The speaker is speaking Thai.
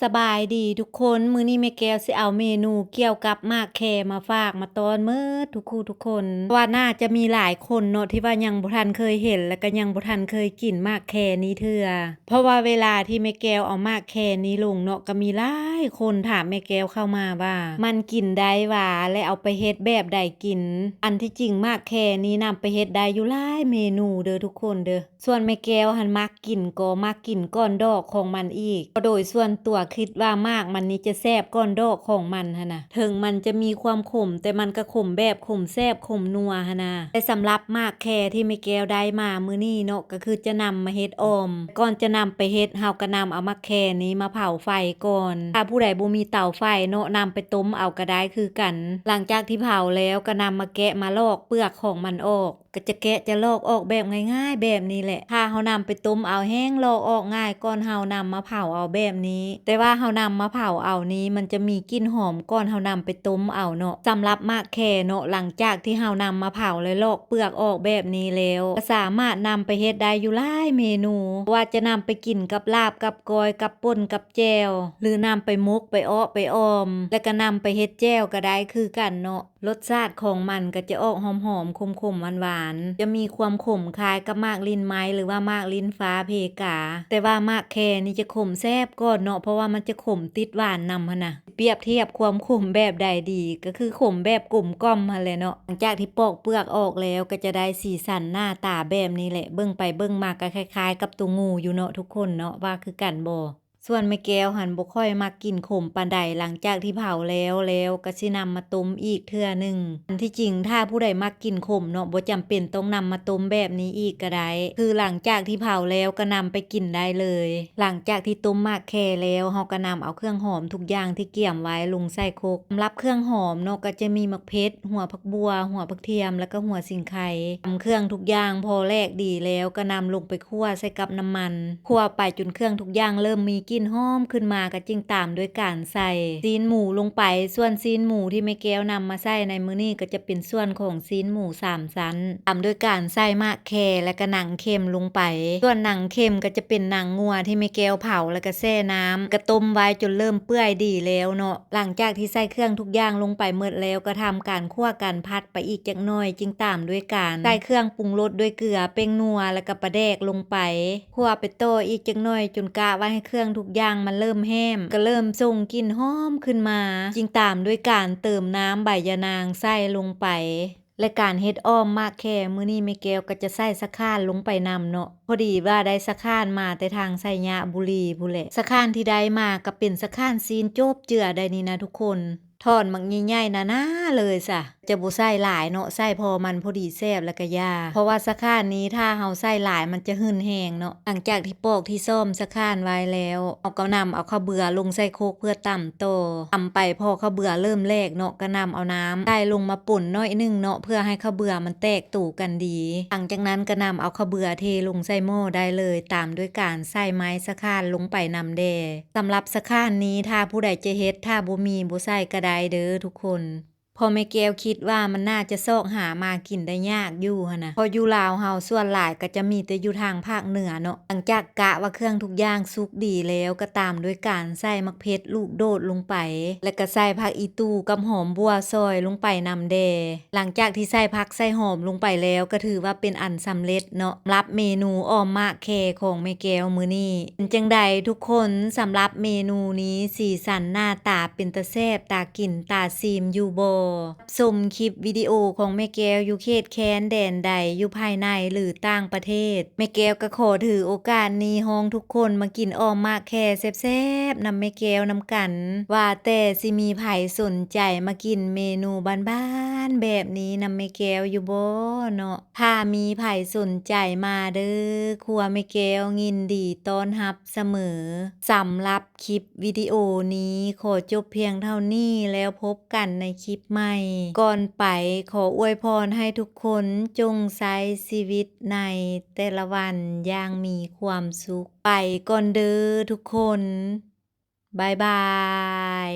สบายดีทุกคนมื้อนี้แม่แก้วสิเอาเมนูเกี่ยวกับหมากแคมาฝากมาตอนเมิดทุกคู่ทุกคนว่าน่าจะมีหลายคนเนาะที่ว่ายังบ่ทันเคยเห็นแล้วก็ยังบ่ทันเคยกินหมากแคนี้เทื่อเพราะว่าเวลาที่แม่แก้วเอาหมากแคนี้ลงเนาะก็มีหลายคนถามแม่แก้วเข้ามาว่ามันกินได้หว่าและเอาไปเฮ็ดแบบใดกินอันที่จริงหมากแคนี้นำไปเฮ็ดได้อยู่หลายเมนูเด้อทุกคนเด้อส่วนแม่แก้วหันมักกินก้อนดอกของมันอีกโดยส่วนตัวคิดว่ามากมันนี้จะแซ่บก้อนดอกของมันหั่นน่ะถึงมันจะมีความขมแต่มันก็ขมแบบขมแซ่บขมนัวหั่นน่ะแต่สำหรับหมากแคที่แม่แก้วได้มามื้อนี้เนาะก็คือจะนำมาเฮ็ดออมก่อนจะนำไปเฮ็ดเฮาก็นำเอาหมากแคนี้มาเผาไฟก่อนถ้าผู้ใดบ่มีเตาไฟเนาะนำไปต้มเอาก็ได้คือกันหลังจากที่เผาแล้วก็นำมาแกะมาลอกเปลือกของมันออกก็จะแกะจะลอกออกแบบง่ายๆแบบนี้แหละถ้าเฮานำไปต้มเอาแห้งลอกออกง่ายก่อนเฮานำมาเผาเอาแบบนี้แต่ว่าเฮานำมาเผาเอานี้มันจะมีกลิ่นหอมก่อนเฮานำไปต้มเอาเนาะสำหรับหมากแคเนาะหลังจากที่เฮานำมาเผาและลอกเปลือกออกแบบนี้แล้วก็สามารถนำไปเฮ็ดได้อยู่หลายเมนูว่าจะนำไปกินกับลาบกับกอยกับป่นกับแจ่วหรือนำไปมุกไปอ้อไปออมแล้วก็นำไปเฮ็ดแจ่วก็ได้คือกันเนาะรสชาติของมันก็จะออกหอมๆขมๆหวานๆจะมีความขมคล้ายกับหมากลิ้นไม้หรือว่าหมากลิ้นฟ้าเพกาแต่ว่าหมากแคนี่จะขมแซ่บก่อนเนาะเพราะว่ามันจะขมติดหวานนำหั่นน่ะเปรียบเทียบความขมแบบใดดีก็คือขมแบบกลมกล่อมหั่นแหละเนาะหลังจากที่ปอกเปลือกออกแล้วก็จะได้สีสันหน้าตาแบบนี้แหละเบิ่งไปเบิ่งมาก็คล้ายๆกับตัวงูอยู่เนาะทุกคนเนาะว่าคือกันบ่ส่วนแม่แก้วหันบ่ค่อยมักกินขมปานใดหลังจากที่เผาแล้วก็สินำมาต้มอีกเทื่อหนึ่งอันที่จริงถ้าผู้ใดมักกินขมเนาะบ่จำเป็นต้องนำมาต้มแบบนี้อีกก็ได้คือหลังจากที่เผาแล้วก็นำไปกินได้เลยหลังจากที่ต้มหมากแคแล้วเฮาก็นำเอาเครื่องหอมทุกอย่างที่เกี่ยมไว้ลงใส่โคกสำหรับเครื่องหอมเนาะก็จะมีมะเขือหัวผักบัวหัวผักเทียมแล้วก็หัวสิงไข่ทำเครื่องทุกอย่างพอแลกดีแล้วก็นำลงไปคั่วใส่กับน้ำมันคั่วไปจนเครื่องทุกอย่างเริ่มมีกลิ่นหอมขึ้นมาก็จึงตามด้วยการใส่ซีนหมูลงไปส่วนซีนหมูที่แม่แก้วนำมาใส่ในมื้อนี้ก็จะเป็นส่วนของซีนหมู3ชั้นตามด้วยการใส่หมากแคและก็หนังเค็มลงไปส่วนหนังเค็มก็จะเป็นหนังงัวที่แม่แก้วเผาแล้วก็แช่น้ำก็ต้มไว้จนเริ่มเปื่อยดีแล้วเนาะหลังจากที่ใส่เครื่องทุกอย่างลงไปหมดแล้วก็ทำการคั่วกันพัดไปอีกจักหน่อยจึงตามด้วยการใส่เครื่องปรุงรสด้วยเกลือเป้งนัวแล้วก็ปลาแดกลงไปคั่วไปโตอีกจักหน่อยจนกะว่าให้เครื่องทุกอย่างมันเริ่มแห้มก็เริ่มส่งกลิ่นหอมขึ้นมาจึงตามด้วยการเติมน้ำใบยะนางใส่ลงไปและการเฮ็ดอ้อมหมากแคมื้อนี้แม่แก้วก็จะใส่สะข้านลงไปนำเนาะพอดีว่าได้สะข้านมาแต่ทางไสยะบุรีพู้นแหละสะข้านที่ได้มาก็เป็นสะข้านซีนโจบเจือได้นี่นะทุกคนทอดมักใหญ่ๆหนาๆเลยซะจะบ่ใส่หลายเนาะใส่พอมันพอดีแซ่บแล้วก็ยาเพราะว่าสะข้านนี้ถ้าเฮาใส่หลายมันจะหืนแหงเนาะหลังจากที่ปอกที่ซ่อมสะข้านไว้แล้วเอาก็นำเอาข้าวเบื่อลงใส่โคกเพื่อตำต่อตำไปพอข้าวเบื่อเริ่มแลกเนาะก็นำเอาน้ำใส่ลงมาป่นน้อยนึงเนาะเพื่อให้ข้าวเบื่อมันแตกตู่กันดีหลังจากนั้นก็นำเอาข้าวเบื่อเทลงใส่หม้อได้เลยตามด้วยการใส่ไม้สะข้านลงไปนำแด่สำหรับสะข้านนี้ถ้าผู้ใดจะเฮ็ดถ้าบ่มีบ่ใส่ก็ได้เด้อทุกคนพอแม่แก้วคิดว่ามันน่าจะซอกหามากินได้ยากอยู่หั่นน่ะพออยู่ลาวเฮาส่วนหลายก็จะมีแต่อยู่ทางภาคเหนือเนาะหลังจากกะว่าเครื่องทุกอย่างสุกดีแล้วก็ตามด้วยการใส่มะเขือลูกโดดลงไปแล้วก็ใส่ผักอีตูกับหอมบัวซอยลงไปนำแด่หลังจากที่ใส่ผักใส่หอมลงไปแล้วก็ถือว่าเป็นอันสำเร็จเนาะรับเมนูอ้อมหมากแคของแม่แก้วมื้อนี้เป็นจังใดทุกคนสำหรับเมนูนี้สีสันหน้าตาเป็นตาแซ่บตากินตาซีมอยู่บ่ชมคลิปวิดีโอของแม่แก้วอยู่เขตแคว้นแดนใดอยู่ภายในหรือต่างประเทศแม่แก้วก็ขอถือโอกาสนี้ฮ้องทุกคนมากินอ้อมหมากแคแซ่บๆนำแม่แก้วนำกันว่าแต่สิมีไผสนใจมากินเมนูบ้านๆแบบนี้นำแม่แก้วอยู่บ่เนาะถ้ามีไผสนใจมาเด้อครัวแม่แก้วยินดีต้อนรับเสมอสำหรับคลิปวิดีโอนี้ขอจบเพียงเท่านี้แล้วพบกันในคลิปใหม่ก่อนไปขออวยพรให้ทุกคนจงใช้ชีวิตในแต่ละวันอย่างมีความสุขไปก่อนเด้อทุกคนบ๊ายบาย